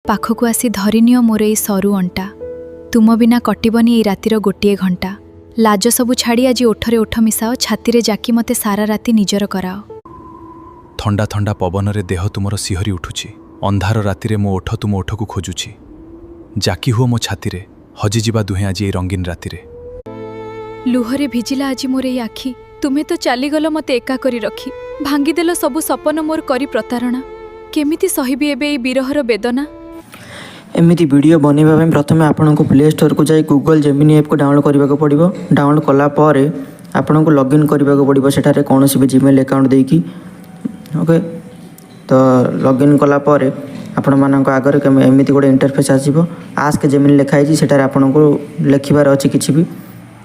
पाखकु आसी धरिनियो मोर ए सरू अंटा तुम बिना कटिबनी ए रातिर गोटे घंटा लाज सबु छाड़ी आज ओठरे ओठ मिसाओ छाती जाकी मते सारा राति निजर कराओ। थंडा थंडा पवन रे देह तुमर सिहरी उठुछि अंधार राति रे मो ओठ तुम ओठकु खोजुछि जाकी हुओ मो छाती रे हजि जिबा दुहे आज ए रंगीन राति रे। लुहरे भिजिला आज मोर ए आखि तुमे तो चालीगल मते एका करी रखी भांगीदेल सबु सपन मोर करी प्रतारणा केमिति सहिबी एबे ए बिरहर वेदना। एमिति वीडियो बनैबा प्रथम आपको प्ले स्टोर को जाई गूगल जेमिनी ऐप को डाउनलोड करने को पड़ो। डाउनलोड कला पर आपको लॉगिन करने को पड़ो सेठारे कौन भी जीमेल अकाउंट देकी ओके। तो लॉगिन कला पर आपण मानक आगर एमिति गोटे इंटरफेस आसीबो आस्क जेमिनी लिखाई सेठारे आपको लिखबार अच्छी किसी भी।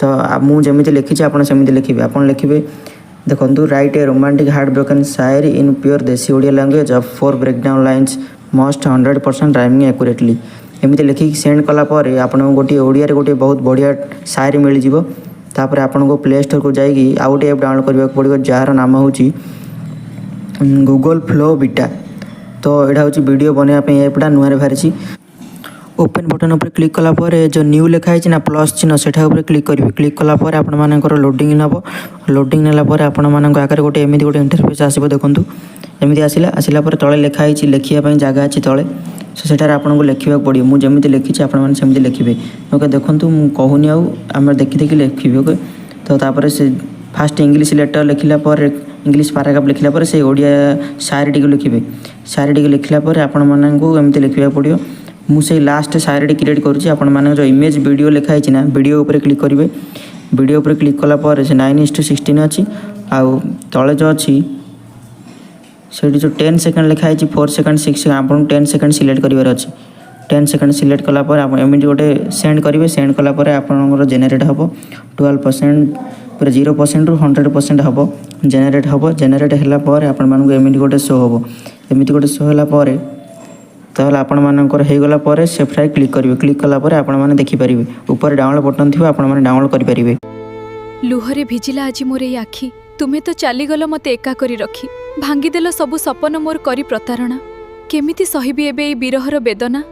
तो मुझे लिखी आपड़ सेमती लिखे आप लिखे देखो write a romantic heart broken shayari in pure desi Odia language of 4 breakdown lines must 100% rhyming accurately एमती लिखिक सेंड कलापर आपको गोटे ओडिया गोटे बहुत बढ़िया शायरी मिल जाव। तापर आपको प्ले स्टोर को जाइए आउ गोटे ऐप डाउनलोड करने पड़ो जार नाम हूँ गूगल फ्लो बीटा। तो यहाँ हूँ वीडियो बनवाई ऐपटा नुआ बाहरी ओपन बटन पर क्लिक कला पर जो न्यू लिखाई ना प्लस चिन्ह सेठा उपर क्लिक करेंगे। क्लिक कला पर आपण मानकर लोडिंग नब लोडिंग नेला पर आपण मानक आगे गोटे एमती गोटे इंटरफेस आसो देखूँ एमती आसला पर तले लिखाई लिखापी जगह अच्छी तले सो सेठार आपको लिखा पड़ो मुझे लिखी आपमती लिखे ओके। देखूँ कहूनी आम देखी देखी लिखी ओके। तो तापर से फास्ट इंग्लिश लेटर लिखला पर इंग्लिश पाराग्राफ लिखला पर से ओडिया शायरी टी लिखे शायरी टी लिखला पर आपण मानक एमती लिखा पड़ो। मुझे लास्ट शायरी क्रिएट करुँच आपण जो इमेज वीडियो लिखाई ना वीडियो उपर क्लिक करेंगे। वीडियो उपर क्लिक कला पर से 9:16 अच्छी आउ तले जो अच्छी से जो 10 सेकंड लिखाई 4 सेकंड 6 सेकंड आपको 10 सेकंड सिलेक्ट करार अच्छे 10 सेकंड सिलेक्ट कला पर एमती गोटे सेंड करेंगे। सेंड कला पर आपंकर जेनेट हम 12% पूरा 0% रु 100% हम जेनेट हम जेनेट है आपण एमती गोटे शो हम एमती गोटे शो है तो आपण मानकर हो गला पर सेफ्राई क्लिक करेंगे। क्लिक कला पर आपण माने देखि परिबे ऊपर डाउनलोड बटन थी आपण माने डाउनलोड करि परिबे। लुहरे भिजिला आज मोर ए आखि तुमे तो चालीगल मते एका करी रखी भांगीदेल सबु सपन मोर करी प्रतारणा केमिति सहिबी एबे ए बिरहर वेदना।